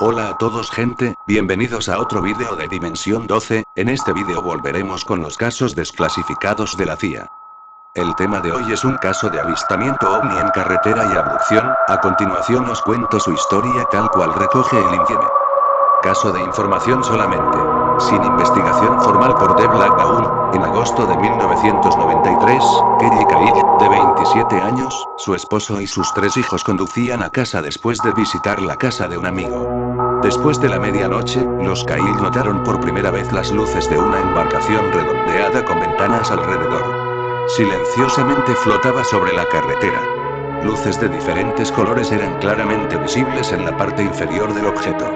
Hola a todos gente, bienvenidos a otro vídeo de Dimensión 12, en este vídeo volveremos con los casos desclasificados de la CIA. El tema de hoy es un caso de avistamiento ovni en carretera y abducción, a continuación os cuento su historia tal cual recoge el informe. Caso de información solamente. Sin investigación formal por The Black Baul, en agosto de 1993, Kelly Cahill, de 27 años, su esposo y sus 3 hijos conducían a casa después de visitar la casa de un amigo. Después de la medianoche, los Cahill notaron por primera vez las luces de una embarcación redondeada con ventanas alrededor. Silenciosamente flotaba sobre la carretera. Luces de diferentes colores eran claramente visibles en la parte inferior del objeto.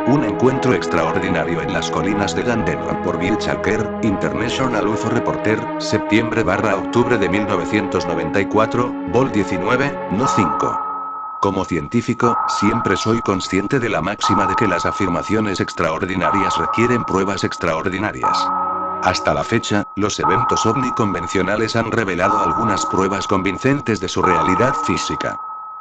Un encuentro extraordinario en las colinas de Dandenong por Bill Chaker, International UFO Reporter, septiembre/octubre de 1994, Vol 19, No 5. Como científico, siempre soy consciente de la máxima de que las afirmaciones extraordinarias requieren pruebas extraordinarias. Hasta la fecha, los eventos ovni convencionales han revelado algunas pruebas convincentes de su realidad física.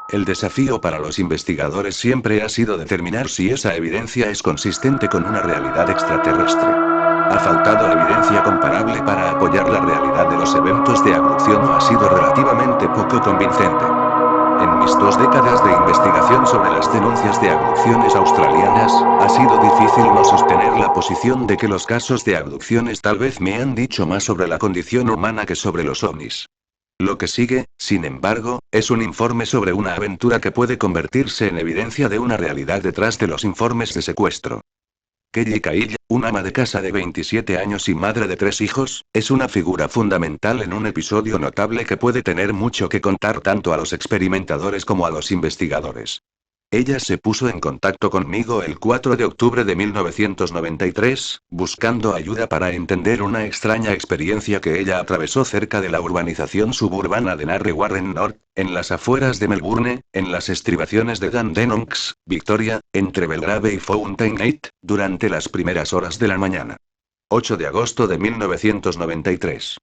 El desafío para los investigadores siempre ha sido determinar si esa evidencia es consistente con una realidad extraterrestre. ¿Ha faltado evidencia comparable para apoyar la realidad de los eventos de abducción o ha sido relativamente poco convincente? En mis 2 décadas de investigación sobre las denuncias de abducciones australianas, ha sido difícil no sostener la posición de que los casos de abducciones tal vez me han dicho más sobre la condición humana que sobre los ovnis. Lo que sigue, sin embargo, es un informe sobre una aventura que puede convertirse en evidencia de una realidad detrás de los informes de secuestro. Kelly Cahill, una ama de casa de 27 años y madre de 3 hijos, es una figura fundamental en un episodio notable que puede tener mucho que contar tanto a los experimentadores como a los investigadores. Ella se puso en contacto conmigo el 4 de octubre de 1993, buscando ayuda para entender una extraña experiencia que ella atravesó cerca de la urbanización suburbana de Narre Warren North, en las afueras de Melbourne, en las estribaciones de Dandenongs, Victoria, entre Belgrave y Fountaingate, durante las primeras horas de la mañana. 8 de agosto de 1993.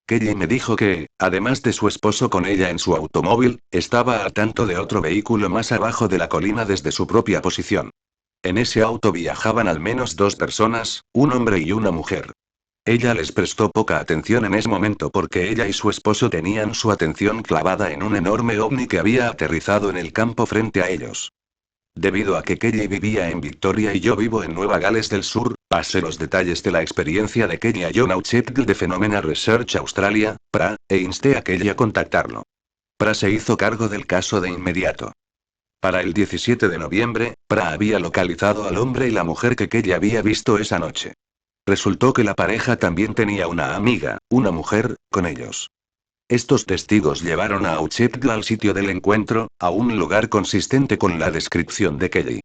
Kelly me dijo que, además de su esposo con ella en su automóvil, estaba al tanto de otro vehículo más abajo de la colina desde su propia posición. En ese auto viajaban al menos 2 personas, un hombre y una mujer. Ella les prestó poca atención en ese momento porque ella y su esposo tenían su atención clavada en un enorme ovni que había aterrizado en el campo frente a ellos. Debido a que Kelly vivía en Victoria y yo vivo en Nueva Gales del Sur, pasé los detalles de la experiencia de Kelly a John Auchettle de Phenomena Research Australia, PRA, e insté a Kelly a contactarlo. PRA se hizo cargo del caso de inmediato. Para el 17 de noviembre, PRA había localizado al hombre y la mujer que Kelly había visto esa noche. Resultó que la pareja también tenía una amiga, una mujer, con ellos. Estos testigos llevaron a Auchettle al sitio del encuentro, a un lugar consistente con la descripción de Kelly.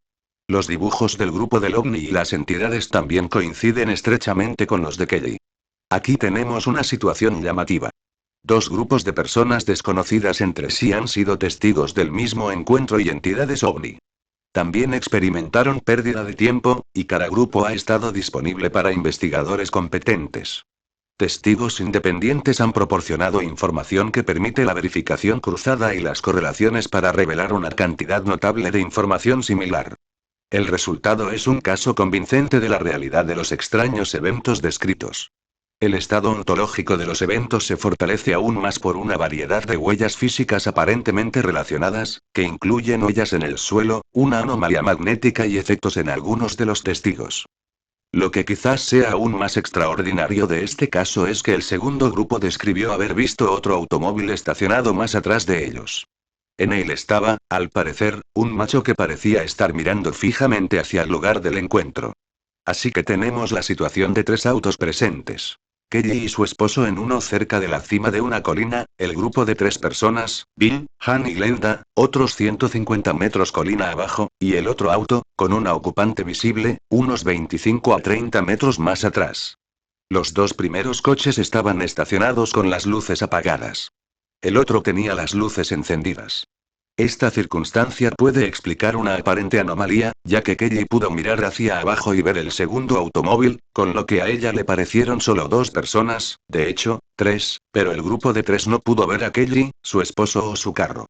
Los dibujos del grupo del OVNI y las entidades también coinciden estrechamente con los de Kelly. Aquí tenemos una situación llamativa. 2 grupos de personas desconocidas entre sí han sido testigos del mismo encuentro y entidades OVNI. También experimentaron pérdida de tiempo, y cada grupo ha estado disponible para investigadores competentes. Testigos independientes han proporcionado información que permite la verificación cruzada y las correlaciones para revelar una cantidad notable de información similar. El resultado es un caso convincente de la realidad de los extraños eventos descritos. El estado ontológico de los eventos se fortalece aún más por una variedad de huellas físicas aparentemente relacionadas, que incluyen huellas en el suelo, una anomalía magnética y efectos en algunos de los testigos. Lo que quizás sea aún más extraordinario de este caso es que el segundo grupo describió haber visto otro automóvil estacionado más atrás de ellos. En él estaba, al parecer, un macho que parecía estar mirando fijamente hacia el lugar del encuentro. Así que tenemos la situación de 3 autos presentes. Kelly y su esposo en uno cerca de la cima de una colina, el grupo de 3 personas, Bill, Han y Glenda, otros 150 metros colina abajo, y el otro auto, con una ocupante visible, unos 25 a 30 metros más atrás. Los 2 primeros coches estaban estacionados con las luces apagadas. El otro tenía las luces encendidas. Esta circunstancia puede explicar una aparente anomalía, ya que Kelly pudo mirar hacia abajo y ver el segundo automóvil, con lo que a ella le parecieron solo 2 personas, de hecho, 3, pero el grupo de 3 no pudo ver a Kelly, su esposo o su carro.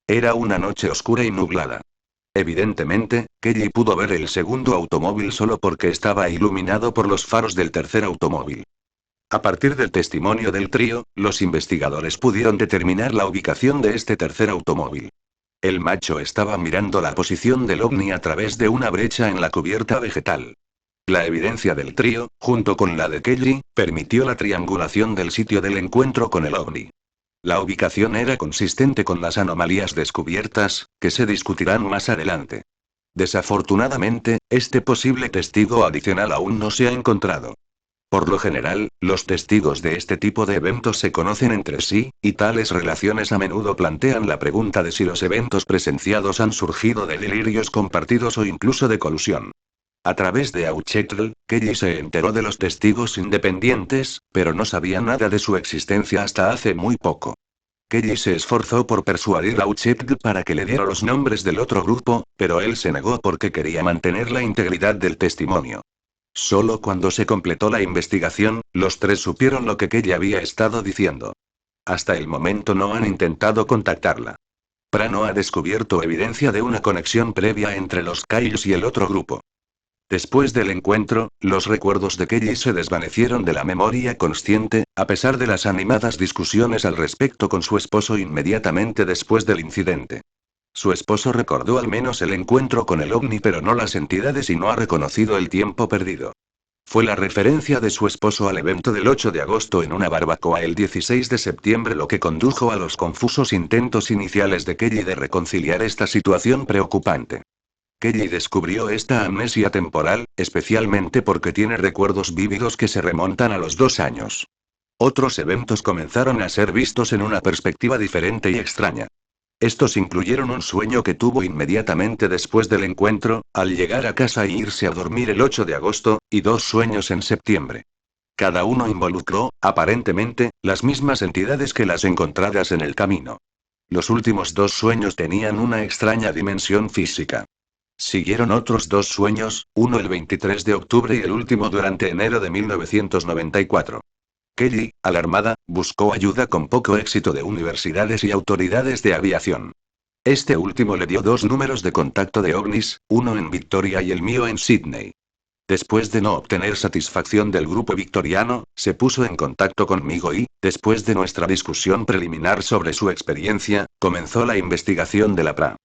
Era una noche oscura y nublada. Evidentemente, Kelly pudo ver el segundo automóvil solo porque estaba iluminado por los faros del tercer automóvil. A partir del testimonio del trío, los investigadores pudieron determinar la ubicación de este tercer automóvil. El macho estaba mirando la posición del ovni a través de una brecha en la cubierta vegetal. La evidencia del trío, junto con la de Kelly, permitió la triangulación del sitio del encuentro con el ovni. La ubicación era consistente con las anomalías descubiertas, que se discutirán más adelante. Desafortunadamente, este posible testigo adicional aún no se ha encontrado. Por lo general, los testigos de este tipo de eventos se conocen entre sí, y tales relaciones a menudo plantean la pregunta de si los eventos presenciados han surgido de delirios compartidos o incluso de colusión. A través de Auchetl, Kelly se enteró de los testigos independientes, pero no sabía nada de su existencia hasta hace muy poco. Kelly se esforzó por persuadir a Auchetl para que le diera los nombres del otro grupo, pero él se negó porque quería mantener la integridad del testimonio. Solo cuando se completó la investigación, los tres supieron lo que Kelly había estado diciendo. Hasta el momento no han intentado contactarla. Prano ha descubierto evidencia de una conexión previa entre los Kyles y el otro grupo. Después del encuentro, los recuerdos de Kelly se desvanecieron de la memoria consciente, a pesar de las animadas discusiones al respecto con su esposo inmediatamente después del incidente. Su esposo recordó al menos el encuentro con el ovni pero no las entidades y no ha reconocido el tiempo perdido. Fue la referencia de su esposo al evento del 8 de agosto en una barbacoa el 16 de septiembre lo que condujo a los confusos intentos iniciales de Kelly de reconciliar esta situación preocupante. Kelly descubrió esta amnesia temporal, especialmente porque tiene recuerdos vívidos que se remontan a los 2 años. Otros eventos comenzaron a ser vistos en una perspectiva diferente y extraña. Estos incluyeron un sueño que tuvo inmediatamente después del encuentro, al llegar a casa e irse a dormir el 8 de agosto, y 2 sueños en septiembre. Cada uno involucró, aparentemente, las mismas entidades que las encontradas en el camino. Los últimos 2 sueños tenían una extraña dimensión física. Siguieron otros 2 sueños, uno el 23 de octubre y el último durante enero de 1994. Kelly, alarmada, buscó ayuda con poco éxito de universidades y autoridades de aviación. Este último le dio 2 números de contacto de ovnis, uno en Victoria y el mío en Sydney. Después de no obtener satisfacción del grupo victoriano, se puso en contacto conmigo y, después de nuestra discusión preliminar sobre su experiencia, comenzó la investigación de la PRA.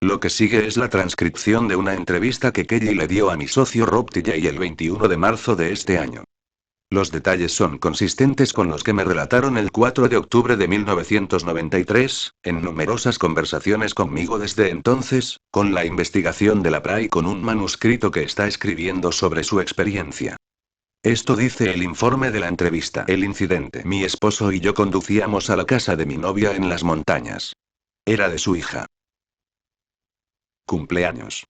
Lo que sigue es la transcripción de una entrevista que Kelly le dio a mi socio Rob Tilley el 21 de marzo de este año. Los detalles son consistentes con los que me relataron el 4 de octubre de 1993, en numerosas conversaciones conmigo desde entonces, con la investigación de la PRA y con un manuscrito que está escribiendo sobre su experiencia. Esto dice el informe de la entrevista. El incidente. Mi esposo y yo conducíamos a la casa de mi novia en las montañas. Era de su hija. Cumpleaños.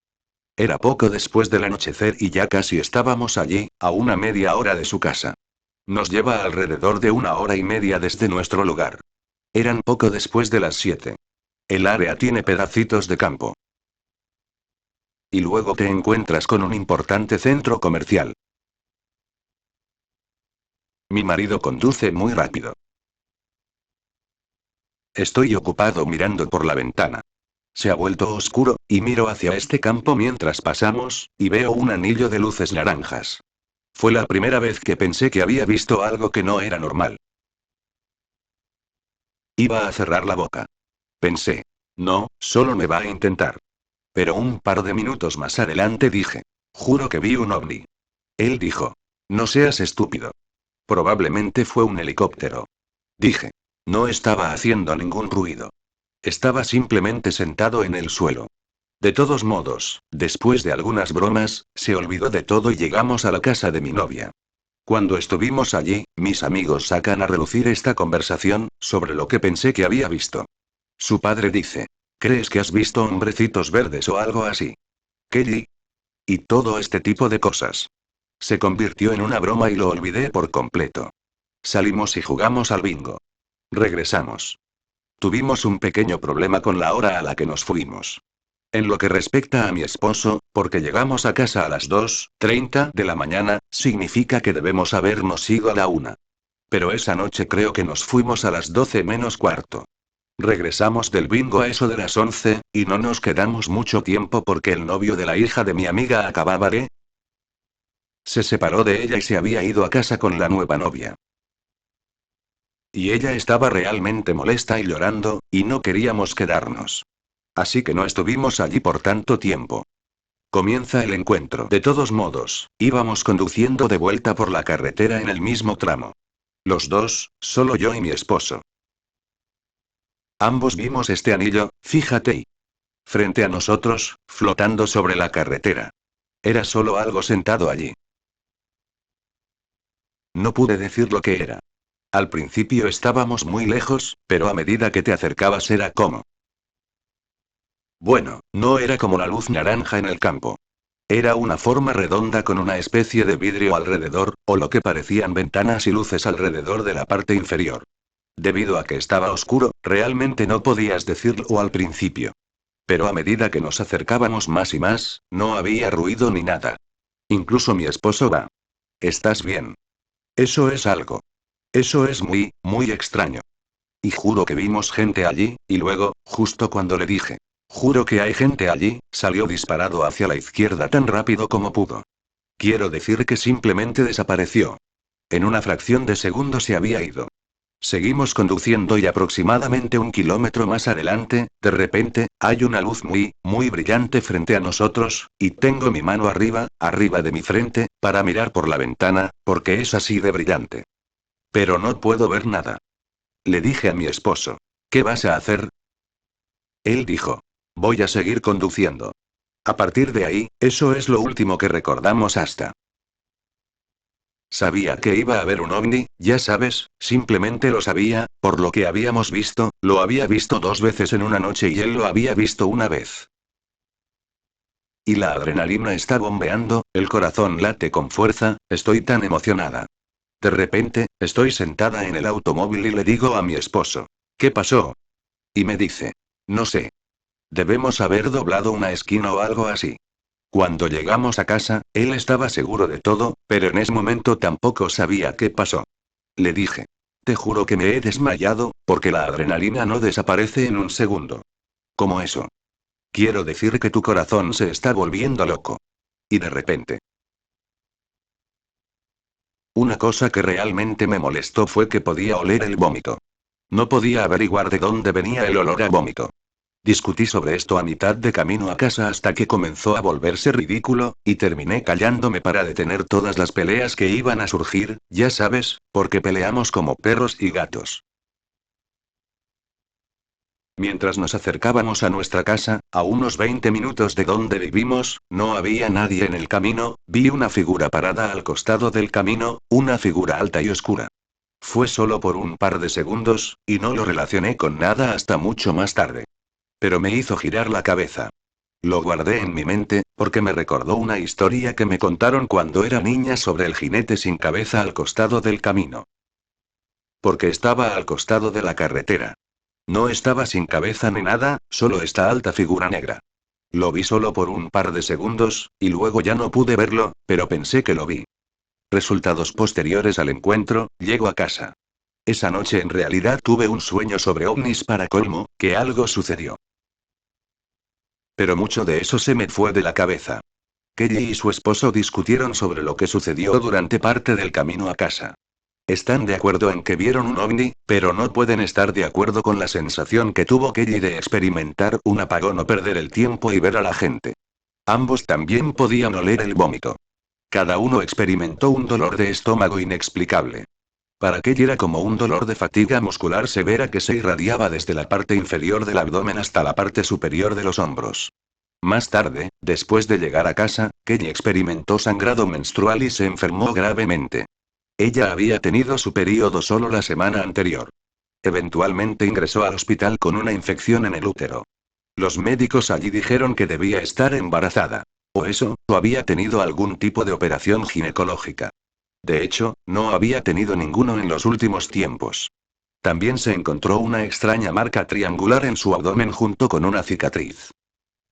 Era poco después del anochecer y ya casi estábamos allí, a una media hora de su casa. Nos lleva alrededor de 1 hora y media desde nuestro lugar. Eran poco después de las 7. El área tiene pedacitos de campo. Y luego te encuentras con un importante centro comercial. Mi marido conduce muy rápido. Estoy ocupado mirando por la ventana. Se ha vuelto oscuro, y miro hacia este campo mientras pasamos, y veo un anillo de luces naranjas. Fue la primera vez que pensé que había visto algo que no era normal. Iba a cerrar la boca. Pensé. No, solo me va a intentar. Pero un par de minutos más adelante dije. Juro que vi un ovni. Él dijo. No seas estúpido. Probablemente fue un helicóptero. Dije. No estaba haciendo ningún ruido. Estaba simplemente sentado en el suelo. De todos modos, después de algunas bromas, se olvidó de todo y llegamos a la casa de mi novia. Cuando estuvimos allí, mis amigos sacan a relucir esta conversación, sobre lo que pensé que había visto. Su padre dice. ¿Crees que has visto hombrecitos verdes o algo así? Kelly. Y todo este tipo de cosas. Se convirtió en una broma y lo olvidé por completo. Salimos y jugamos al bingo. Regresamos. Tuvimos un pequeño problema con la hora a la que nos fuimos. En lo que respecta a mi esposo, porque llegamos a casa a las 2:30 de la mañana, significa que debemos habernos ido a la 1. Pero esa noche creo que nos fuimos a las 12 menos cuarto. Regresamos del bingo a eso de las 11, y no nos quedamos mucho tiempo porque el novio de la hija de mi amiga acababa de... Se separó de ella y se había ido a casa con la nueva novia. Y ella estaba realmente molesta y llorando, y no queríamos quedarnos. Así que no estuvimos allí por tanto tiempo. Comienza el encuentro. De todos modos, íbamos conduciendo de vuelta por la carretera en el mismo tramo. Los dos, solo yo y mi esposo. Ambos vimos este anillo, fíjate y... Frente a nosotros, flotando sobre la carretera. Era solo algo sentado allí. No pude decir lo que era. Al principio estábamos muy lejos, pero a medida que te acercabas era como... Bueno, no era como la luz naranja en el campo. Era una forma redonda con una especie de vidrio alrededor, o lo que parecían ventanas y luces alrededor de la parte inferior. Debido a que estaba oscuro, realmente no podías decirlo al principio. Pero a medida que nos acercábamos más y más, no había ruido ni nada. Incluso mi esposo va. ¿Estás bien? Eso es algo. Eso es muy, muy extraño. Y juro que vimos gente allí, y luego, justo cuando le dije, juro que hay gente allí, salió disparado hacia la izquierda tan rápido como pudo. Quiero decir que simplemente desapareció. En una fracción de segundo se había ido. Seguimos conduciendo y aproximadamente 1 kilómetro más adelante, de repente, hay una luz muy, muy brillante frente a nosotros, y tengo mi mano arriba, arriba de mi frente, para mirar por la ventana, porque es así de brillante. Pero no puedo ver nada. Le dije a mi esposo, ¿qué vas a hacer? Él dijo, voy a seguir conduciendo. A partir de ahí, eso es lo último que recordamos hasta. Sabía que iba a haber un ovni, ya sabes, simplemente lo sabía, por lo que habíamos visto, lo había visto 2 veces en una noche y él lo había visto una vez. Y la adrenalina está bombeando, el corazón late con fuerza, estoy tan emocionada. De repente, estoy sentada en el automóvil y le digo a mi esposo, ¿qué pasó? Y me dice, no sé. Debemos haber doblado una esquina o algo así. Cuando llegamos a casa, él estaba seguro de todo, pero en ese momento tampoco sabía qué pasó. Le dije, te juro que me he desmayado, porque la adrenalina no desaparece en un segundo. ¿Cómo eso? Quiero decir que tu corazón se está volviendo loco. Y de repente. Una cosa que realmente me molestó fue que podía oler el vómito. No podía averiguar de dónde venía el olor a vómito. Discutí sobre esto a mitad de camino a casa hasta que comenzó a volverse ridículo, y terminé callándome para detener todas las peleas que iban a surgir, ya sabes, porque peleamos como perros y gatos. Mientras nos acercábamos a nuestra casa, a unos 20 minutos de donde vivimos, no había nadie en el camino, vi una figura parada al costado del camino, una figura alta y oscura. Fue solo por un par de segundos, y no lo relacioné con nada hasta mucho más tarde. Pero me hizo girar la cabeza. Lo guardé en mi mente, porque me recordó una historia que me contaron cuando era niña sobre el jinete sin cabeza al costado del camino. Porque estaba al costado de la carretera. No estaba sin cabeza ni nada, solo esta alta figura negra. Lo vi solo por un par de segundos, y luego ya no pude verlo, pero pensé que lo vi. Resultados posteriores al encuentro, llego a casa. Esa noche en realidad tuve un sueño sobre ovnis para colmo, que algo sucedió. Pero mucho de eso se me fue de la cabeza. Kelly y su esposo discutieron sobre lo que sucedió durante parte del camino a casa. Están de acuerdo en que vieron un ovni, pero no pueden estar de acuerdo con la sensación que tuvo Kelly de experimentar un apagón o perder el tiempo y ver a la gente. Ambos también podían oler el vómito. Cada uno experimentó un dolor de estómago inexplicable. Para Kelly era como un dolor de fatiga muscular severa que se irradiaba desde la parte inferior del abdomen hasta la parte superior de los hombros. Más tarde, después de llegar a casa, Kelly experimentó sangrado menstrual y se enfermó gravemente. Ella había tenido su período solo la semana anterior. Eventualmente ingresó al hospital con una infección en el útero. Los médicos allí dijeron que debía estar embarazada. O eso, o había tenido algún tipo de operación ginecológica. De hecho, no había tenido ninguno en los últimos tiempos. También se encontró una extraña marca triangular en su abdomen junto con una cicatriz.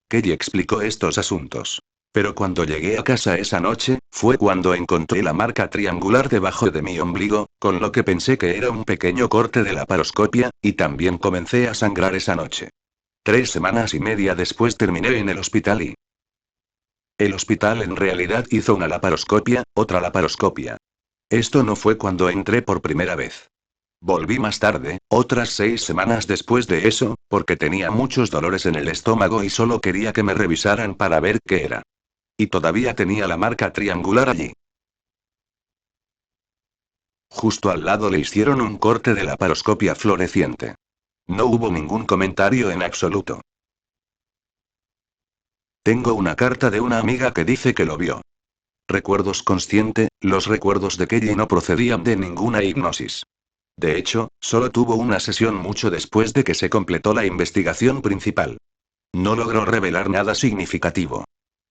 Kelly explicó estos asuntos. Pero cuando llegué a casa esa noche, fue cuando encontré la marca triangular debajo de mi ombligo, con lo que pensé que era un pequeño corte de laparoscopia, y también comencé a sangrar esa noche. 3 semanas y media después terminé en el hospital y... El hospital en realidad hizo una laparoscopia, otra laparoscopia. Esto no fue cuando entré por primera vez. Volví más tarde, otras 6 semanas después de eso, porque tenía muchos dolores en el estómago y solo quería que me revisaran para ver qué era. Y todavía tenía la marca triangular allí. Justo al lado le hicieron un corte de laparoscopia fluorescente. No hubo ningún comentario en absoluto. Tengo una carta de una amiga que dice que lo vio. Recuerdos consciente, los recuerdos de Kelly no procedían de ninguna hipnosis. De hecho, solo tuvo una sesión mucho después de que se completó la investigación principal. No logró revelar nada significativo.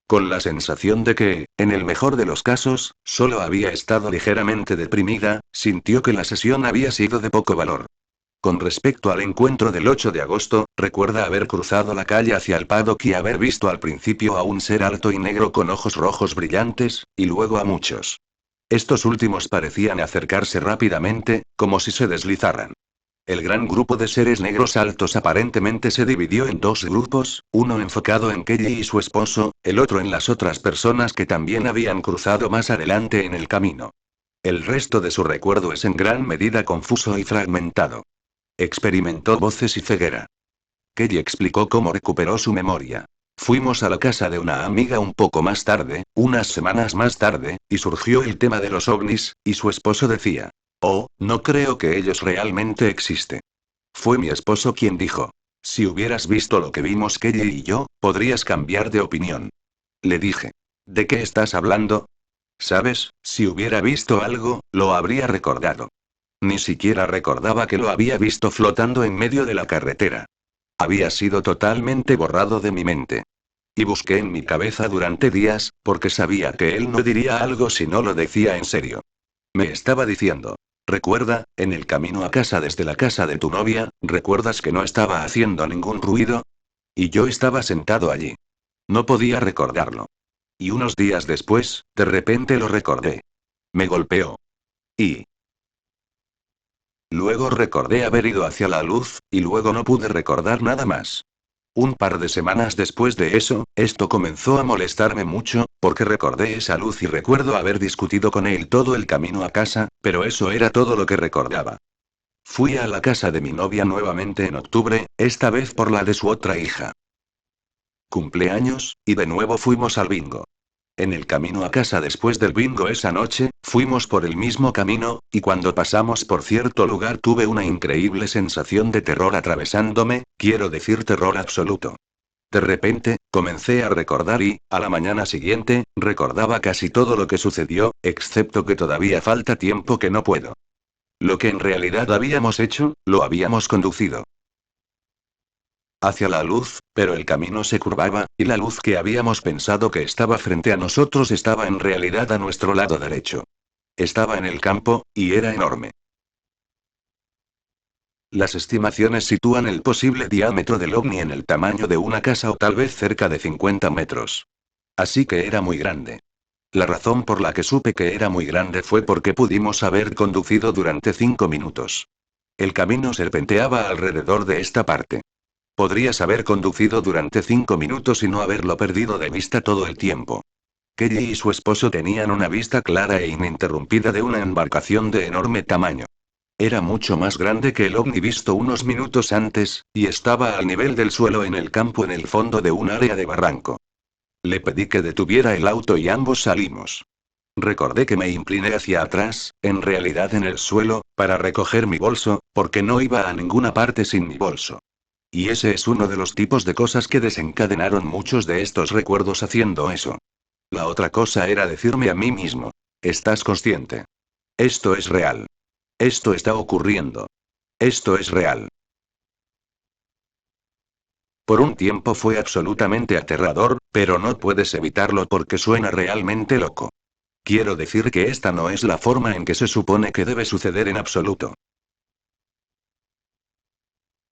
Con la sensación de que, en el mejor de los casos, solo había estado ligeramente deprimida, sintió que la sesión había sido de poco valor. Con respecto al encuentro del 8 de agosto, recuerda haber cruzado la calle hacia el paddock y haber visto al principio a un ser alto y negro con ojos rojos brillantes, y luego a muchos. Estos últimos parecían acercarse rápidamente, como si se deslizaran. El gran grupo de seres negros altos aparentemente se dividió en dos grupos, uno enfocado en Kelly y su esposo, el otro en las otras personas que también habían cruzado más adelante en el camino. El resto de su recuerdo es en gran medida confuso y fragmentado. Experimentó voces y ceguera. Kelly explicó cómo recuperó su memoria. Fuimos a la casa de una amiga un poco más tarde, unas semanas más tarde, y surgió el tema de los ovnis, y su esposo decía: "Oh, no creo que ellos realmente existen". Fue mi esposo quien dijo: "Si hubieras visto lo que vimos Kelly y yo, podrías cambiar de opinión". Le dije: "¿De qué estás hablando?". Sabes, si hubiera visto algo, lo habría recordado. Ni siquiera recordaba que lo había visto flotando en medio de la carretera. Había sido totalmente borrado de mi mente. Y busqué en mi cabeza durante días, porque sabía que él no diría algo si no lo decía en serio. Me estaba diciendo: "Recuerda, en el camino a casa desde la casa de tu novia, ¿recuerdas que no estaba haciendo ningún ruido?". Y yo estaba sentado allí. No podía recordarlo. Y unos días después, de repente lo recordé. Me golpeó. Y luego recordé haber ido hacia la luz, y luego no pude recordar nada más. Un par de semanas después de eso, esto comenzó a molestarme mucho, porque recordé esa luz y recuerdo haber discutido con él todo el camino a casa, pero eso era todo lo que recordaba. Fui a la casa de mi novia nuevamente en octubre, esta vez por la de su otra hija. Cumpleaños, y de nuevo fuimos al bingo. En el camino a casa después del bingo esa noche, fuimos por el mismo camino, y cuando pasamos por cierto lugar tuve una increíble sensación de terror atravesándome, quiero decir terror absoluto. De repente, comencé a recordar y, a la mañana siguiente, recordaba casi todo lo que sucedió, excepto que todavía falta tiempo que no puedo. Lo que en realidad habíamos hecho, lo habíamos conducido hacia la luz, pero el camino se curvaba, y la luz que habíamos pensado que estaba frente a nosotros estaba en realidad a nuestro lado derecho. Estaba en el campo, y era enorme. Las estimaciones sitúan el posible diámetro del ovni en el tamaño de una casa o tal vez cerca de 50 metros. Así que era muy grande. La razón por la que supe que era muy grande fue porque pudimos haber conducido durante 5 minutos. El camino serpenteaba alrededor de esta parte. Podrías haber conducido durante 5 minutos y no haberlo perdido de vista todo el tiempo. Kelly y su esposo tenían una vista clara e ininterrumpida de una embarcación de enorme tamaño. Era mucho más grande que el ovni visto unos minutos antes, y estaba al nivel del suelo en el campo en el fondo de un área de barranco. Le pedí que detuviera el auto y ambos salimos. Recordé que me incliné hacia atrás, en realidad en el suelo, para recoger mi bolso, porque no iba a ninguna parte sin mi bolso. Y ese es uno de los tipos de cosas que desencadenaron muchos de estos recuerdos haciendo eso. La otra cosa era decirme a mí mismo: "Estás consciente. Esto es real. Esto está ocurriendo. Esto es real". Por un tiempo fue absolutamente aterrador, pero no puedes evitarlo porque suena realmente loco. Quiero decir que esta no es la forma en que se supone que debe suceder en absoluto.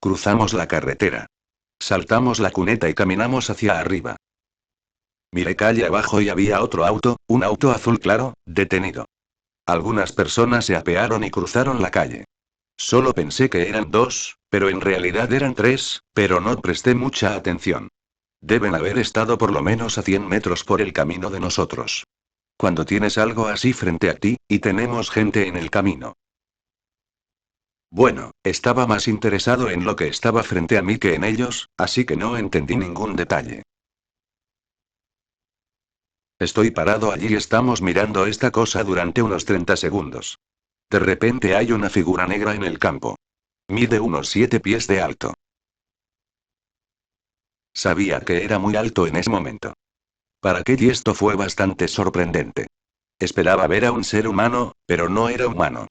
Cruzamos la carretera. Saltamos la cuneta y caminamos hacia arriba. Miré calle abajo y había otro auto, un auto azul claro, detenido. Algunas personas se apearon y cruzaron la calle. Solo pensé que eran dos, pero en realidad eran tres, pero no presté mucha atención. Deben haber estado por lo menos a 100 metros por el camino de nosotros. Cuando tienes algo así frente a ti, y tenemos gente en el camino. Bueno, estaba más interesado en lo que estaba frente a mí que en ellos, así que no entendí ningún detalle. Estoy parado allí y estamos mirando esta cosa durante unos 30 segundos. De repente hay una figura negra en el campo. Mide unos 7 pies de alto. Sabía que era muy alto en ese momento. Para Kelly esto fue bastante sorprendente. Esperaba ver a un ser humano, pero no era humano.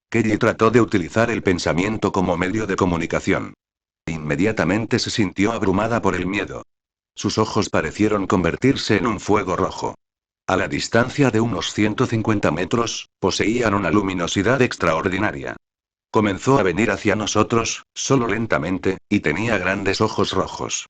Kelly trató de utilizar el pensamiento como medio de comunicación. Inmediatamente se sintió abrumada por el miedo. Sus ojos parecieron convertirse en un fuego rojo. A la distancia de unos 150 metros, poseían una luminosidad extraordinaria. Comenzó a venir hacia nosotros, solo lentamente, y tenía grandes ojos rojos.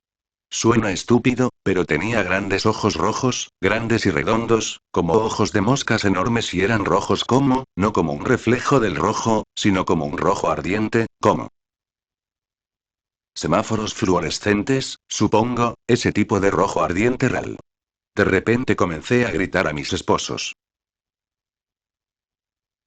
Suena estúpido, pero tenía grandes ojos rojos, grandes y redondos, como ojos de moscas enormes y eran rojos como, no como un reflejo del rojo, sino como un rojo ardiente, como semáforos fluorescentes, supongo, ese tipo de rojo ardiente real. De repente comencé a gritar a mis esposos.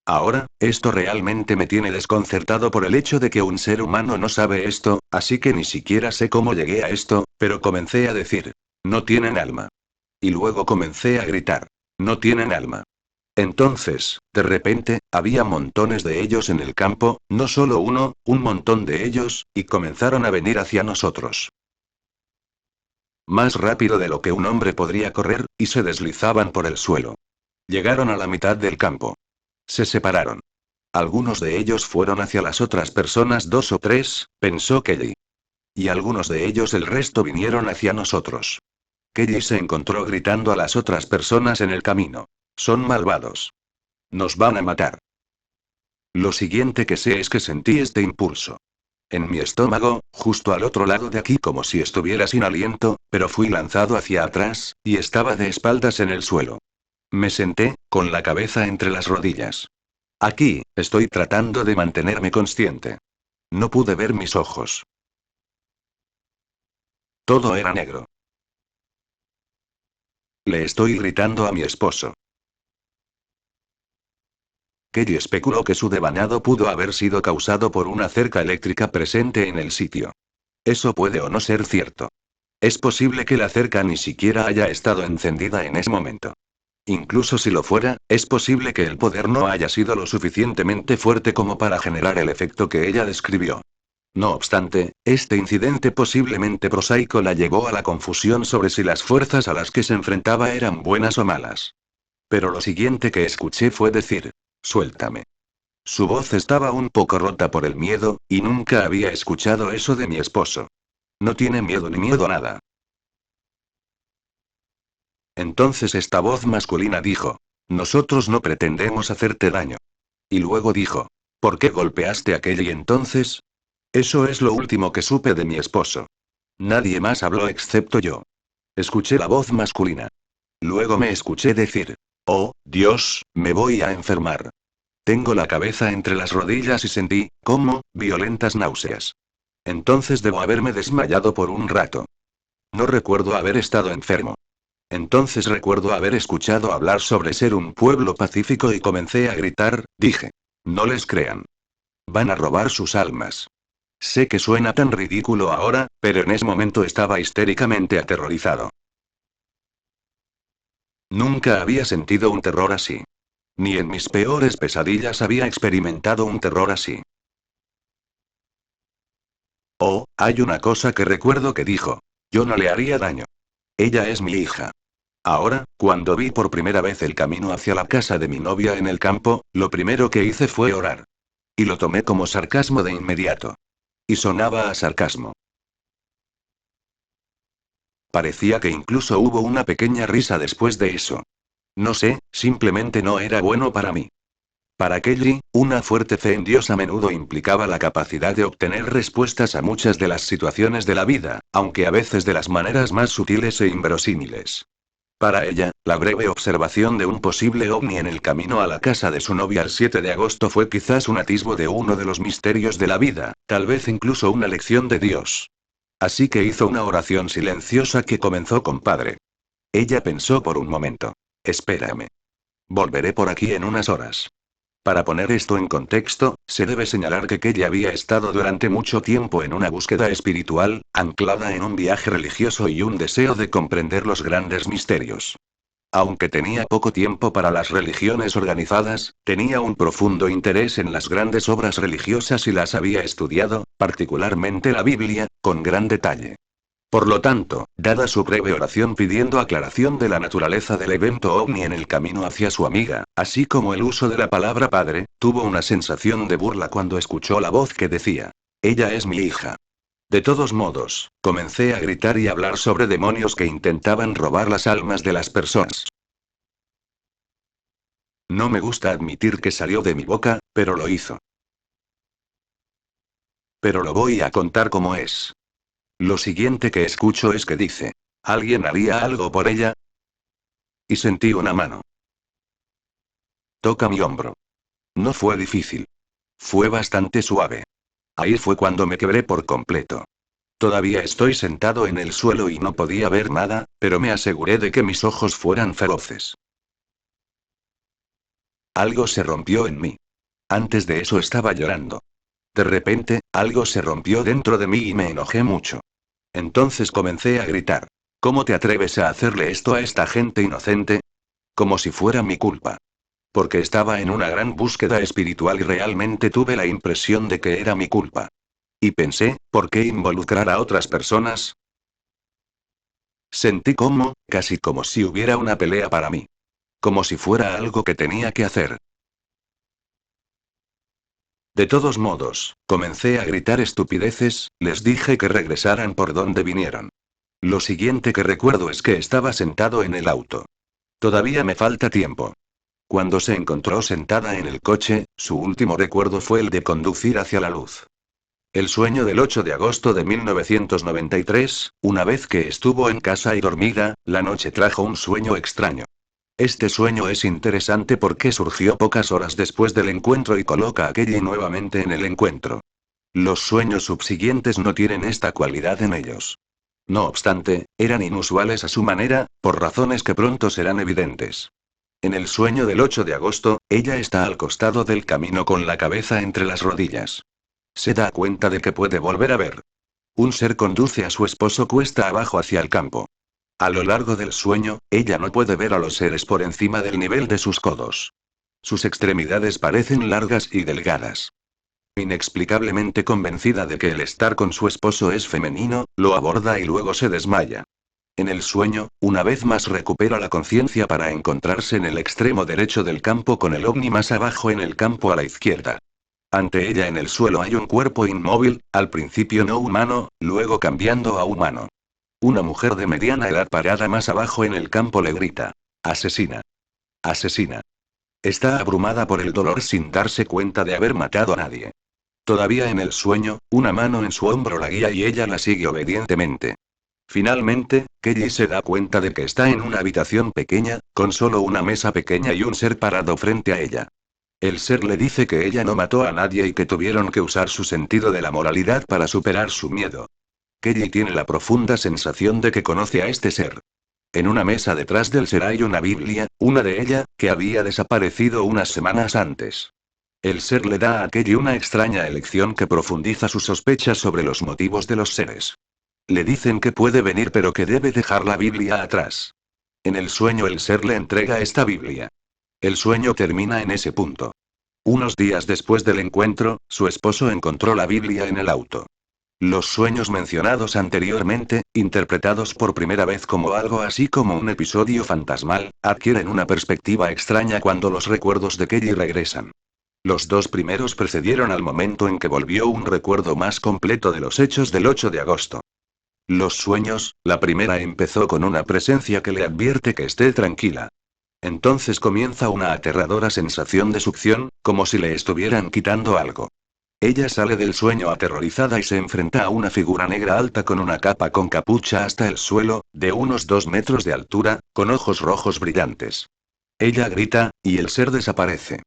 Ahora, esto realmente me tiene desconcertado por el hecho de que un ser humano no sabe esto, así que ni siquiera sé cómo llegué a esto, pero comencé a decir, no tienen alma. Y luego comencé a gritar, no tienen alma. Entonces, de repente, había montones de ellos en el campo, no solo uno, un montón de ellos, y comenzaron a venir hacia nosotros. Más rápido de lo que un hombre podría correr, y se deslizaban por el suelo. Llegaron a la mitad del campo. Se separaron. Algunos de ellos fueron hacia las otras personas, dos o tres, pensó Kelly. Y algunos de ellos el resto vinieron hacia nosotros. Kelly se encontró gritando a las otras personas en el camino. Son malvados. Nos van a matar. Lo siguiente que sé es que sentí este impulso. En mi estómago, justo al otro lado de aquí como si estuviera sin aliento, pero fui lanzado hacia atrás, y estaba de espaldas en el suelo. Me senté, con la cabeza entre las rodillas. Aquí, estoy tratando de mantenerme consciente. No pude ver mis ojos. Todo era negro. Le estoy gritando a mi esposo. Kelly especuló que su devanado pudo haber sido causado por una cerca eléctrica presente en el sitio. Eso puede o no ser cierto. Es posible que la cerca ni siquiera haya estado encendida en ese momento. Incluso si lo fuera, es posible que el poder no haya sido lo suficientemente fuerte como para generar el efecto que ella describió. No obstante, este incidente posiblemente prosaico la llevó a la confusión sobre si las fuerzas a las que se enfrentaba eran buenas o malas. Pero lo siguiente que escuché fue decir, suéltame. Su voz estaba un poco rota por el miedo, y nunca había escuchado eso de mi esposo. No tiene miedo ni miedo a nada. Entonces esta voz masculina dijo, nosotros no pretendemos hacerte daño. Y luego dijo, ¿por qué golpeaste a Kelly entonces? Eso es lo último que supe de mi esposo. Nadie más habló excepto yo. Escuché la voz masculina. Luego me escuché decir, oh, Dios, me voy a enfermar. Tengo la cabeza entre las rodillas y sentí, como, violentas náuseas. Entonces debo haberme desmayado por un rato. No recuerdo haber estado enfermo. Entonces recuerdo haber escuchado hablar sobre ser un pueblo pacífico y comencé a gritar, dije. No les crean. Van a robar sus almas. Sé que suena tan ridículo ahora, pero en ese momento estaba histéricamente aterrorizado. Nunca había sentido un terror así. Ni en mis peores pesadillas había experimentado un terror así. Oh, hay una cosa que recuerdo que dijo. Yo no le haría daño. Ella es mi hija. Ahora, cuando vi por primera vez el camino hacia la casa de mi novia en el campo, lo primero que hice fue orar. Y lo tomé como sarcasmo de inmediato. Y sonaba a sarcasmo. Parecía que incluso hubo una pequeña risa después de eso. No sé, simplemente no era bueno para mí. Para Kelly, una fuerte fe en Dios a menudo implicaba la capacidad de obtener respuestas a muchas de las situaciones de la vida, aunque a veces de las maneras más sutiles e inverosímiles. Para ella, la breve observación de un posible ovni en el camino a la casa de su novia el 7 de agosto fue quizás un atisbo de uno de los misterios de la vida, tal vez incluso una lección de Dios. Así que hizo una oración silenciosa que comenzó con Padre. Ella pensó por un momento. Espérame. Volveré por aquí en unas horas. Para poner esto en contexto, se debe señalar que Kelly había estado durante mucho tiempo en una búsqueda espiritual, anclada en un viaje religioso y un deseo de comprender los grandes misterios. Aunque tenía poco tiempo para las religiones organizadas, tenía un profundo interés en las grandes obras religiosas y las había estudiado, particularmente la Biblia, con gran detalle. Por lo tanto, dada su breve oración pidiendo aclaración de la naturaleza del evento ovni en el camino hacia su amiga, así como el uso de la palabra padre, tuvo una sensación de burla cuando escuchó la voz que decía: ella es mi hija. De todos modos, comencé a gritar y hablar sobre demonios que intentaban robar las almas de las personas. No me gusta admitir que salió de mi boca, pero lo hizo. Pero lo voy a contar como es. Lo siguiente que escucho es que dice: ¿alguien haría algo por ella? Y sentí una mano. Toca mi hombro. No fue difícil. Fue bastante suave. Ahí fue cuando me quebré por completo. Todavía estoy sentado en el suelo y no podía ver nada, pero me aseguré de que mis ojos fueran feroces. Algo se rompió en mí. Antes de eso estaba llorando. De repente, algo se rompió dentro de mí y me enojé mucho. Entonces comencé a gritar. ¿Cómo te atreves a hacerle esto a esta gente inocente? Como si fuera mi culpa. Porque estaba en una gran búsqueda espiritual y realmente tuve la impresión de que era mi culpa. Y pensé, ¿por qué involucrar a otras personas? Sentí como, casi como si hubiera una pelea para mí. Como si fuera algo que tenía que hacer. De todos modos, comencé a gritar estupideces, les dije que regresaran por donde vinieron. Lo siguiente que recuerdo es que estaba sentado en el auto. Todavía me falta tiempo. Cuando se encontró sentada en el coche, su último recuerdo fue el de conducir hacia la luz. El sueño del 8 de agosto de 1993, una vez que estuvo en casa y dormida, la noche trajo un sueño extraño. Este sueño es interesante porque surgió pocas horas después del encuentro y coloca a Kelly nuevamente en el encuentro. Los sueños subsiguientes no tienen esta cualidad en ellos. No obstante, eran inusuales a su manera, por razones que pronto serán evidentes. En el sueño del 8 de agosto, ella está al costado del camino con la cabeza entre las rodillas. Se da cuenta de que puede volver a ver. Un ser conduce a su esposo cuesta abajo hacia el campo. A lo largo del sueño, ella no puede ver a los seres por encima del nivel de sus codos. Sus extremidades parecen largas y delgadas. Inexplicablemente convencida de que el estar con su esposo es femenino, lo aborda y luego se desmaya. En el sueño, una vez más recupera la conciencia para encontrarse en el extremo derecho del campo con el ovni más abajo en el campo a la izquierda. Ante ella en el suelo hay un cuerpo inmóvil, al principio no humano, luego cambiando a humano. Una mujer de mediana edad parada más abajo en el campo le grita: asesina. Asesina. Está abrumada por el dolor sin darse cuenta de haber matado a nadie. Todavía en el sueño, una mano en su hombro la guía y ella la sigue obedientemente. Finalmente, Kelly se da cuenta de que está en una habitación pequeña, con solo una mesa pequeña y un ser parado frente a ella. El ser le dice que ella no mató a nadie y que tuvieron que usar su sentido de la moralidad para superar su miedo. Kelly tiene la profunda sensación de que conoce a este ser. En una mesa detrás del ser hay una Biblia, una de ella, que había desaparecido unas semanas antes. El ser le da a Kelly una extraña elección que profundiza sus sospechas sobre los motivos de los seres. Le dicen que puede venir pero que debe dejar la Biblia atrás. En el sueño el ser le entrega esta Biblia. El sueño termina en ese punto. Unos días después del encuentro, su esposo encontró la Biblia en el auto. Los sueños mencionados anteriormente, interpretados por primera vez como algo así como un episodio fantasmal, adquieren una perspectiva extraña cuando los recuerdos de Kelly regresan. Los dos primeros precedieron al momento en que volvió un recuerdo más completo de los hechos del 8 de agosto. Los sueños, la primera empezó con una presencia que le advierte que esté tranquila. Entonces comienza una aterradora sensación de succión, como si le estuvieran quitando algo. Ella sale del sueño aterrorizada y se enfrenta a una figura negra alta con una capa con capucha hasta el suelo, de unos 2 metros de altura, con ojos rojos brillantes. Ella grita, y el ser desaparece.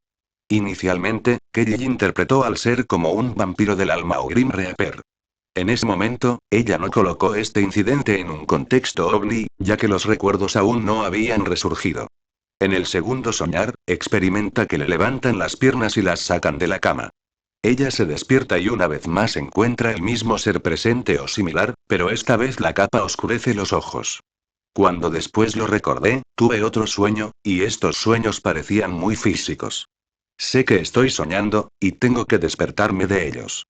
Inicialmente, Kelly interpretó al ser como un vampiro del alma o Grim Reaper. En ese momento, ella no colocó este incidente en un contexto ovni, ya que los recuerdos aún no habían resurgido. En el segundo soñar, experimenta que le levantan las piernas y las sacan de la cama. Ella se despierta y una vez más encuentra el mismo ser presente o similar, pero esta vez la capa oscurece los ojos. Cuando después lo recordé, tuve otro sueño, y estos sueños parecían muy físicos. Sé que estoy soñando, y tengo que despertarme de ellos.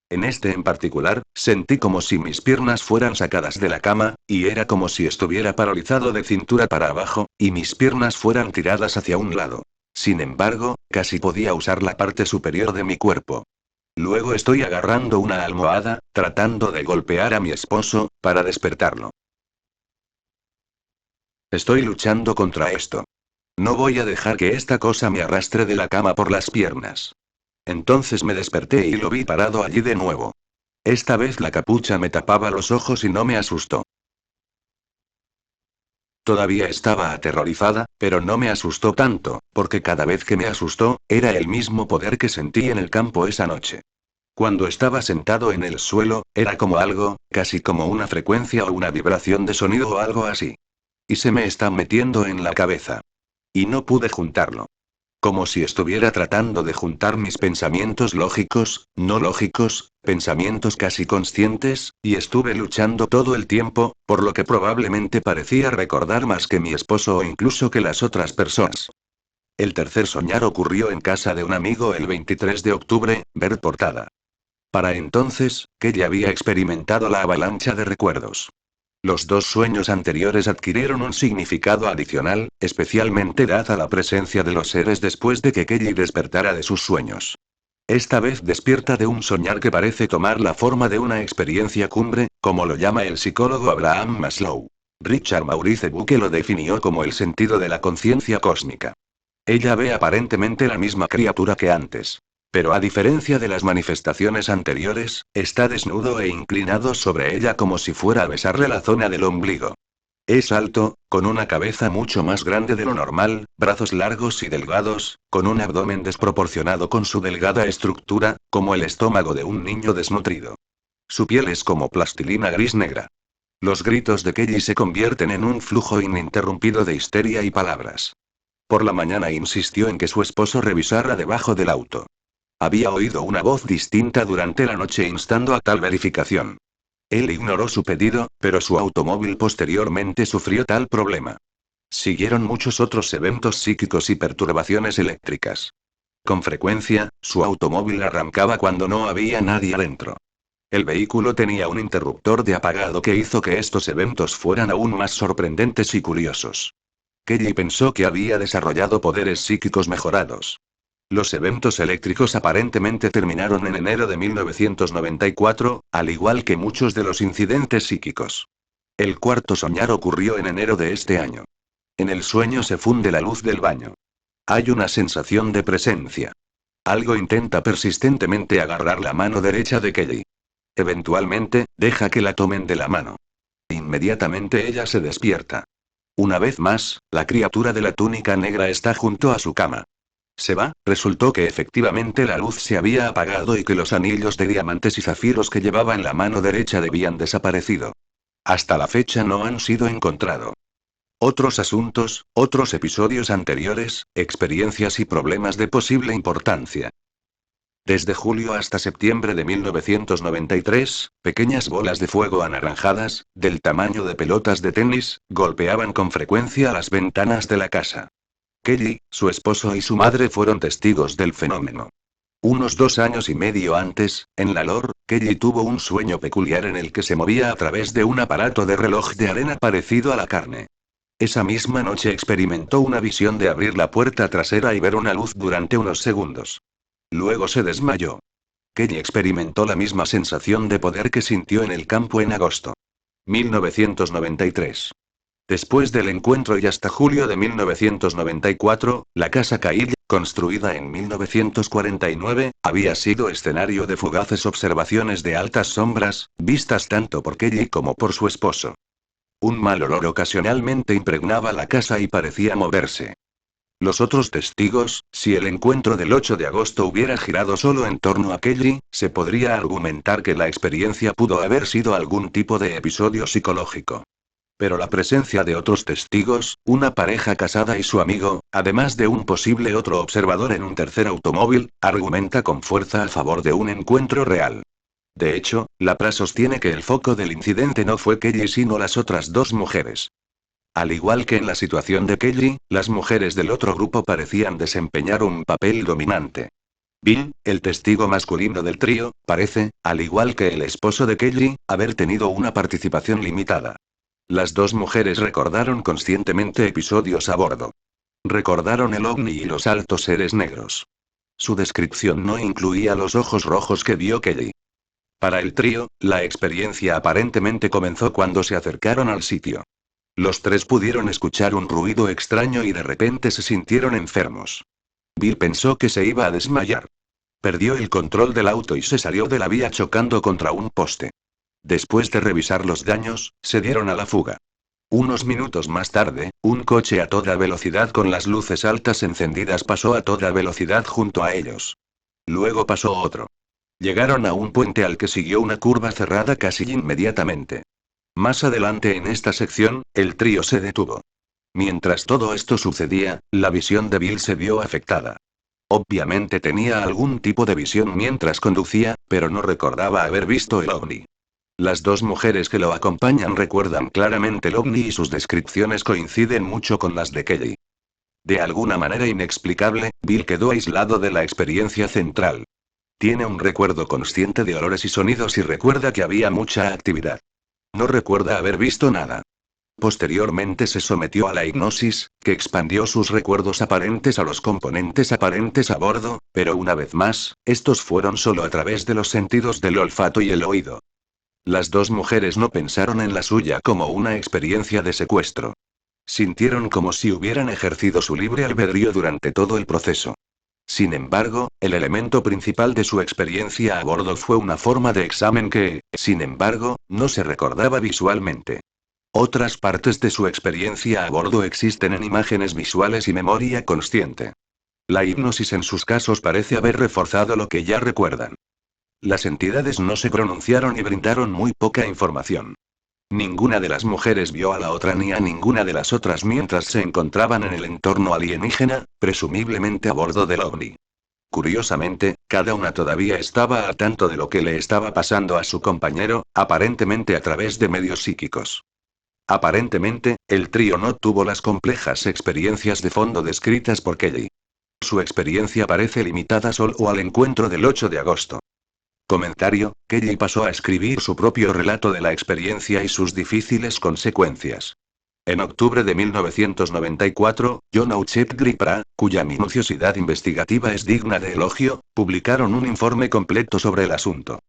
En este en particular, sentí como si mis piernas fueran sacadas de la cama, y era como si estuviera paralizado de cintura para abajo, y mis piernas fueran tiradas hacia un lado. Sin embargo, casi podía usar la parte superior de mi cuerpo. Luego estoy agarrando una almohada, tratando de golpear a mi esposo, para despertarlo. Estoy luchando contra esto. No voy a dejar que esta cosa me arrastre de la cama por las piernas. Entonces me desperté y lo vi parado allí de nuevo. Esta vez la capucha me tapaba los ojos y no me asustó. Todavía estaba aterrorizada, pero no me asustó tanto, porque cada vez que me asustó, era el mismo poder que sentí en el campo esa noche. Cuando estaba sentado en el suelo, era como algo, casi como una frecuencia o una vibración de sonido o algo así. Y se me está metiendo en la cabeza. Y no pude juntarlo. Como si estuviera tratando de juntar mis pensamientos lógicos, no lógicos, pensamientos casi conscientes, y estuve luchando todo el tiempo, por lo que probablemente parecía recordar más que mi esposo o incluso que las otras personas. El tercer soñar ocurrió en casa de un amigo el 23 de octubre, ver portada. Para entonces, Kelly había experimentado la avalancha de recuerdos. Los dos sueños anteriores adquirieron un significado adicional, especialmente dada la presencia de los seres después de que Kelly despertara de sus sueños. Esta vez despierta de un soñar que parece tomar la forma de una experiencia cumbre, como lo llama el psicólogo Abraham Maslow. Richard Maurice Bucke lo definió como el sentido de la conciencia cósmica. Ella ve aparentemente la misma criatura que antes. Pero a diferencia de las manifestaciones anteriores, está desnudo e inclinado sobre ella como si fuera a besarle la zona del ombligo. Es alto, con una cabeza mucho más grande de lo normal, brazos largos y delgados, con un abdomen desproporcionado con su delgada estructura, como el estómago de un niño desnutrido. Su piel es como plastilina gris negra. Los gritos de Kelly se convierten en un flujo ininterrumpido de histeria y palabras. Por la mañana insistió en que su esposo revisara debajo del auto. Había oído una voz distinta durante la noche instando a tal verificación. Él ignoró su pedido, pero su automóvil posteriormente sufrió tal problema. Siguieron muchos otros eventos psíquicos y perturbaciones eléctricas. Con frecuencia, su automóvil arrancaba cuando no había nadie adentro. El vehículo tenía un interruptor de apagado que hizo que estos eventos fueran aún más sorprendentes y curiosos. Kelly pensó que había desarrollado poderes psíquicos mejorados. Los eventos eléctricos aparentemente terminaron en enero de 1994, al igual que muchos de los incidentes psíquicos. El cuarto soñar ocurrió en enero de este año. En el sueño se funde la luz del baño. Hay una sensación de presencia. Algo intenta persistentemente agarrar la mano derecha de Kelly. Eventualmente, deja que la tomen de la mano. Inmediatamente ella se despierta. Una vez más, la criatura de la túnica negra está junto a su cama. Se va, resultó que efectivamente la luz se había apagado y que los anillos de diamantes y zafiros que llevaba en la mano derecha habían desaparecido. Hasta la fecha no han sido encontrados. Otros asuntos, otros episodios anteriores, experiencias y problemas de posible importancia. Desde julio hasta septiembre de 1993, pequeñas bolas de fuego anaranjadas, del tamaño de pelotas de tenis, golpeaban con frecuencia las ventanas de la casa. Kelly, su esposo y su madre fueron testigos del fenómeno. Unos 2 años y medio antes, en la Lor, Kelly tuvo un sueño peculiar en el que se movía a través de un aparato de reloj de arena parecido a la carne. Esa misma noche experimentó una visión de abrir la puerta trasera y ver una luz durante unos segundos. Luego se desmayó. Kelly experimentó la misma sensación de poder que sintió en el campo en agosto. 1993. Después del encuentro y hasta julio de 1994, la casa Cahill, construida en 1949, había sido escenario de fugaces observaciones de altas sombras, vistas tanto por Kelly como por su esposo. Un mal olor ocasionalmente impregnaba la casa y parecía moverse. Los otros testigos, si el encuentro del 8 de agosto hubiera girado solo en torno a Kelly, se podría argumentar que la experiencia pudo haber sido algún tipo de episodio psicológico. Pero la presencia de otros testigos, una pareja casada y su amigo, además de un posible otro observador en un tercer automóvil, argumenta con fuerza a favor de un encuentro real. De hecho, la PRA sostiene que el foco del incidente no fue Kelly sino las otras dos mujeres. Al igual que en la situación de Kelly, las mujeres del otro grupo parecían desempeñar un papel dominante. Bill, el testigo masculino del trío, parece, al igual que el esposo de Kelly, haber tenido una participación limitada. Las dos mujeres recordaron conscientemente episodios a bordo. Recordaron el ovni y los altos seres negros. Su descripción no incluía los ojos rojos que vio Kelly. Para el trío, la experiencia aparentemente comenzó cuando se acercaron al sitio. Los tres pudieron escuchar un ruido extraño y de repente se sintieron enfermos. Bill pensó que se iba a desmayar. Perdió el control del auto y se salió de la vía chocando contra un poste. Después de revisar los daños, se dieron a la fuga. Unos minutos más tarde, un coche a toda velocidad con las luces altas encendidas pasó a toda velocidad junto a ellos. Luego pasó otro. Llegaron a un puente al que siguió una curva cerrada casi inmediatamente. Más adelante en esta sección, el trío se detuvo. Mientras todo esto sucedía, la visión de Bill se vio afectada. Obviamente tenía algún tipo de visión mientras conducía, pero no recordaba haber visto el ovni. Las dos mujeres que lo acompañan recuerdan claramente el ovni y sus descripciones coinciden mucho con las de Kelly. De alguna manera inexplicable, Bill quedó aislado de la experiencia central. Tiene un recuerdo consciente de olores y sonidos y recuerda que había mucha actividad. No recuerda haber visto nada. Posteriormente se sometió a la hipnosis, que expandió sus recuerdos aparentes a los componentes aparentes a bordo, pero una vez más, estos fueron solo a través de los sentidos del olfato y el oído. Las dos mujeres no pensaron en la suya como una experiencia de secuestro. Sintieron como si hubieran ejercido su libre albedrío durante todo el proceso. Sin embargo, el elemento principal de su experiencia a bordo fue una forma de examen que, sin embargo, no se recordaba visualmente. Otras partes de su experiencia a bordo existen en imágenes visuales y memoria consciente. La hipnosis en sus casos parece haber reforzado lo que ya recuerdan. Las entidades no se pronunciaron y brindaron muy poca información. Ninguna de las mujeres vio a la otra ni a ninguna de las otras mientras se encontraban en el entorno alienígena, presumiblemente a bordo del ovni. Curiosamente, cada una todavía estaba al tanto de lo que le estaba pasando a su compañero, aparentemente a través de medios psíquicos. Aparentemente, el trío no tuvo las complejas experiencias de fondo descritas por Kelly. Su experiencia parece limitada solo al encuentro del 8 de agosto. Comentario: Kelly pasó a escribir su propio relato de la experiencia y sus difíciles consecuencias. En octubre de 1994, John Auchet y PRA, cuya minuciosidad investigativa es digna de elogio, publicaron un informe completo sobre el asunto.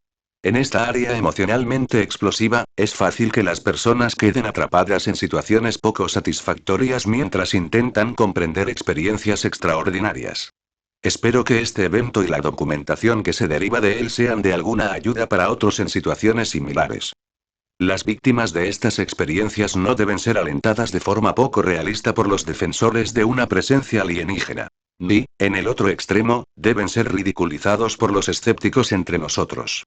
En esta área emocionalmente explosiva, es fácil que las personas queden atrapadas en situaciones poco satisfactorias mientras intentan comprender experiencias extraordinarias. Espero que este evento y la documentación que se deriva de él sean de alguna ayuda para otros en situaciones similares. Las víctimas de estas experiencias no deben ser alentadas de forma poco realista por los defensores de una presencia alienígena. Ni, en el otro extremo, deben ser ridiculizados por los escépticos entre nosotros.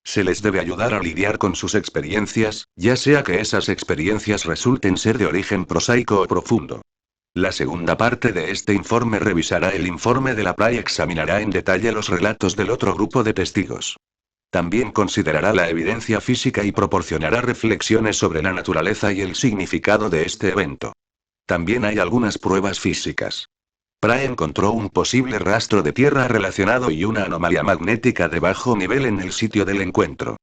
Se les debe ayudar a lidiar con sus experiencias, ya sea que esas experiencias resulten ser de origen prosaico o profundo. La segunda parte de este informe revisará el informe de la PRA y examinará en detalle los relatos del otro grupo de testigos. También considerará la evidencia física y proporcionará reflexiones sobre la naturaleza y el significado de este evento. También hay algunas pruebas físicas. PRA encontró un posible rastro de tierra relacionado y una anomalía magnética de bajo nivel en el sitio del encuentro.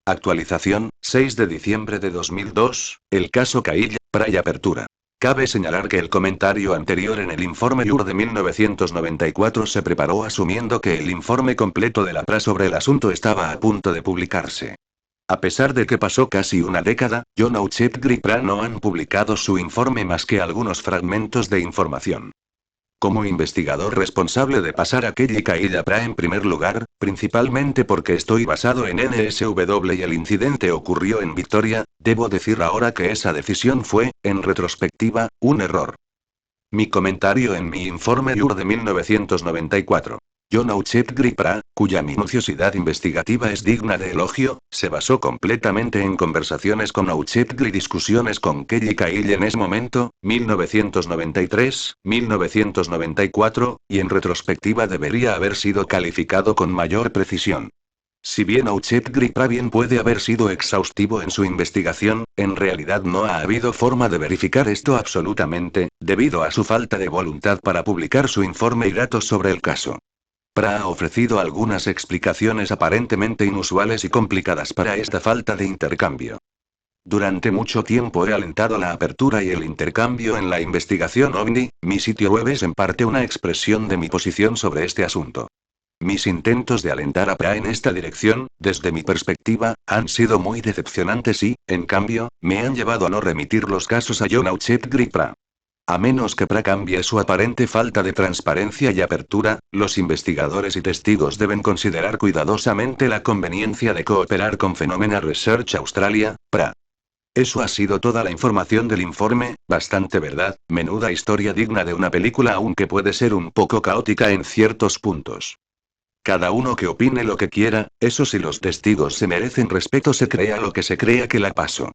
Actualización: 6 de diciembre de 2002, el caso Cahill, PRA y apertura. Cabe señalar que el comentario anterior en el informe UR de 1994 se preparó asumiendo que el informe completo de la PRA sobre el asunto estaba a punto de publicarse. A pesar de que pasó casi una década, Jonauchet y Pra no han publicado su informe más que algunos fragmentos de información. Como investigador responsable de pasar a Kelly Caída Pra en primer lugar, principalmente porque estoy basado en NSW y el incidente ocurrió en Victoria, debo decir ahora que esa decisión fue, en retrospectiva, un error. Mi comentario en mi informe UR de 1994. Jonauchet Pra, cuya minuciosidad investigativa es digna de elogio, se basó completamente en conversaciones con Nauchet y discusiones con Kelly Cahill en ese momento, 1993, 1994, y en retrospectiva debería haber sido calificado con mayor precisión. Si bien Nauchet Pra bien puede haber sido exhaustivo en su investigación, en realidad no ha habido forma de verificar esto absolutamente, debido a su falta de voluntad para publicar su informe y datos sobre el caso. Pra ha ofrecido algunas explicaciones aparentemente inusuales y complicadas para esta falta de intercambio. Durante mucho tiempo he alentado la apertura y el intercambio en la investigación OVNI, mi sitio web es en parte una expresión de mi posición sobre este asunto. Mis intentos de alentar a Pra en esta dirección, desde mi perspectiva, han sido muy decepcionantes y, en cambio, me han llevado a no remitir los casos a Jonauchet y Pra. A menos que Pra cambie su aparente falta de transparencia y apertura, los investigadores y testigos deben considerar cuidadosamente la conveniencia de cooperar con Phenomena Research Australia, Pra. Eso ha sido toda la información del informe, bastante verdad, menuda historia digna de una película aunque puede ser un poco caótica en ciertos puntos. Cada uno que opine lo que quiera, eso sí los testigos se merecen respeto se crea lo que se crea que la pasó.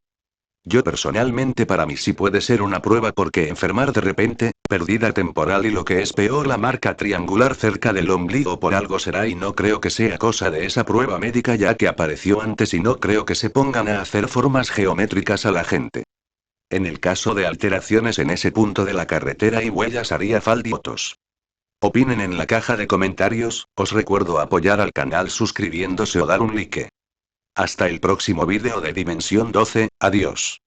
Yo personalmente para mí sí puede ser una prueba porque enfermar de repente, pérdida temporal y lo que es peor la marca triangular cerca del ombligo por algo será y no creo que sea cosa de esa prueba médica ya que apareció antes y no creo que se pongan a hacer formas geométricas a la gente. En el caso de alteraciones en ese punto de la carretera y huellas haría falta fotos. Opinen en la caja de comentarios, os recuerdo apoyar al canal suscribiéndose o dar un like. Hasta el próximo vídeo de Dimensión 12, adiós.